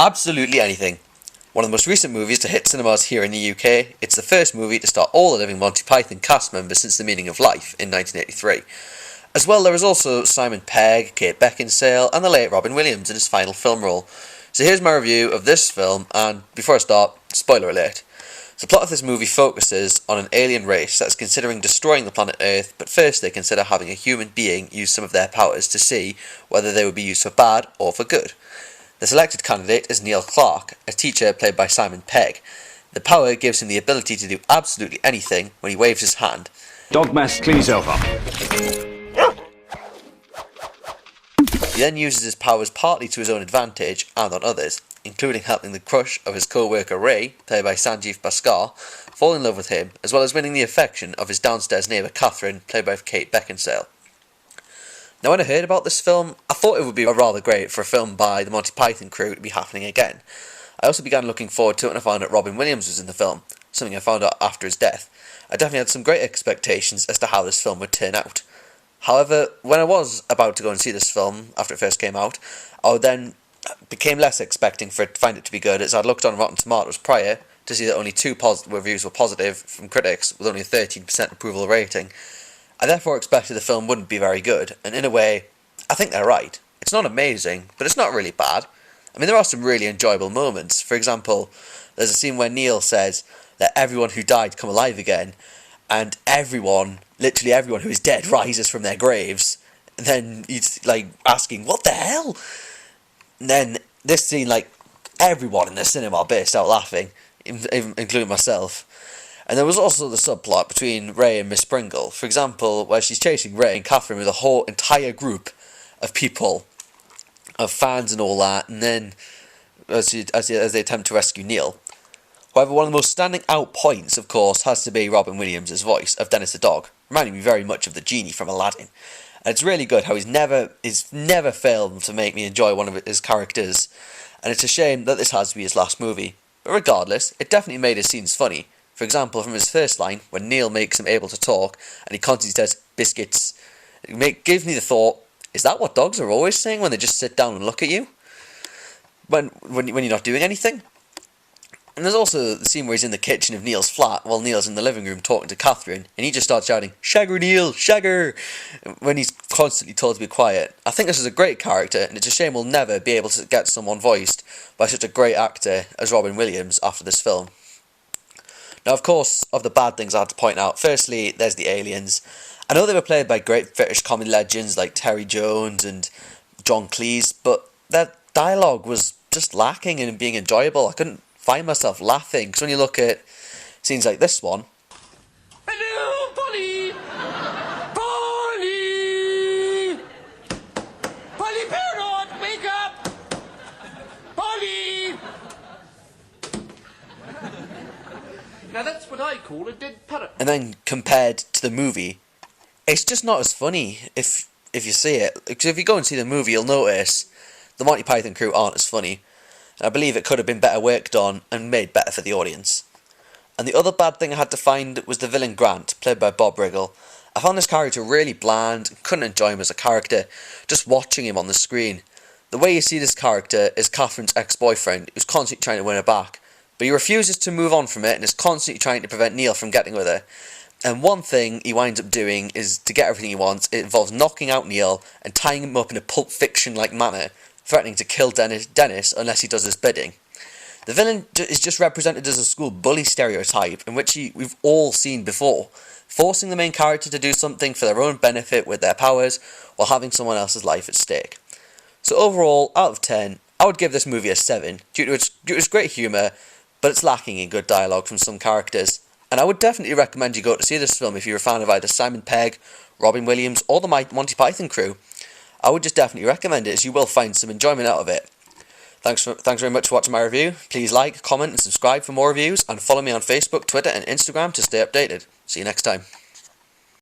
absolutely anything. One of the most recent movies to hit cinemas here in the UK, it's the first movie to star all the living Monty Python cast members since The Meaning of Life in 1983. As well, there is also Simon Pegg, Kate Beckinsale, and the late Robin Williams in his final film role. So here's my review of this film, and before I start, spoiler alert. The plot of this movie focuses on an alien race that is considering destroying the planet Earth, but first they consider having a human being use some of their powers to see whether they would be used for bad or for good. The selected candidate is Neil Clark, a teacher played by Simon Pegg. The power gives him the ability to do absolutely anything when he waves his hand. Dog mess, clean yourself up. He then uses his powers partly to his own advantage and on others, including helping the crush of his co-worker Ray, played by Sanjeev Bhaskar, fall in love with him, as well as winning the affection of his downstairs neighbour Catherine, played by Kate Beckinsale. Now, when I heard about this film, I thought it would be rather great for a film by the Monty Python crew to be happening again. I also began looking forward to it when I found out Robin Williams was in the film, something I found out after his death. I definitely had some great expectations as to how this film would turn out. However, when I was about to go and see this film after it first came out, I then became less expecting for it to find it to be good, as I'd looked on Rotten Tomatoes prior to see that only 2 reviews were positive from critics, with only a 13% approval rating. I therefore expected the film wouldn't be very good, and in a way, I think they're right. It's not amazing, but it's not really bad. I mean, there are some really enjoyable moments. For example, there's a scene where Neil says that everyone who died come alive again, and everyone, literally everyone who is dead, rises from their graves. And then he's like asking, what the hell? And then this scene, like, everyone in the cinema burst out laughing, including myself. And there was also the subplot between Ray and Miss Pringle. For example, where she's chasing Ray and Catherine with a whole entire group of people, of fans and all that, and then as they attempt to rescue Neil. However, one of the most standing out points, of course, has to be Robin Williams' voice of Dennis the dog, reminding me very much of the genie from Aladdin. And it's really good how he's never failed to make me enjoy one of his characters, and it's a shame that this has to be his last movie. But regardless, it definitely made his scenes funny. For example, from his first line, when Neil makes him able to talk, and he constantly says, biscuits, it gives me the thought, is that what dogs are always saying when they just sit down and look at you? When you're not doing anything? And there's also the scene where he's in the kitchen of Neil's flat while Neil's in the living room talking to Catherine, and he just starts shouting, Shagger Neil, Shagger, when he's constantly told to be quiet. I think this is a great character, and it's a shame we'll never be able to get someone voiced by such a great actor as Robin Williams after this film. Now, of course, of the bad things I had to point out, firstly, there's the aliens. I know they were played by great British comedy legends like Terry Jones and John Cleese, but their dialogue was just lacking in being enjoyable. I couldn't find myself laughing, because when you look at scenes like this one... Hello, Polly! Polly! Polly Parrot, wake up! Polly! Now that's what I call a dead parrot. And then compared to the movie, it's just not as funny if you see it. Because if you go and see the movie, you'll notice the Monty Python crew aren't as funny. And I believe it could have been better worked on and made better for the audience. And the other bad thing I had to find was the villain Grant, played by Bob Riggle. I found this character really bland and couldn't enjoy him as a character, just watching him on the screen. The way you see this character is Catherine's ex-boyfriend, who's constantly trying to win her back, but he refuses to move on from it and is constantly trying to prevent Neil from getting with her. And one thing he winds up doing is, to get everything he wants, it involves knocking out Neil and tying him up in a Pulp Fiction-like manner, threatening to kill Dennis unless he does his bidding. The villain is just represented as a school bully stereotype, in which we've all seen before, forcing the main character to do something for their own benefit with their powers, while having someone else's life at stake. So overall, out of 10, I would give this movie a 7, due to its great humour, but it's lacking in good dialogue from some characters. And I would definitely recommend you go to see this film if you're a fan of either Simon Pegg, Robin Williams, or the Monty Python crew. I would just definitely recommend it, as you will find some enjoyment out of it. Thanks very much for watching my review. Please like, comment and subscribe for more reviews, and follow me on Facebook, Twitter and Instagram to stay updated. See you next time.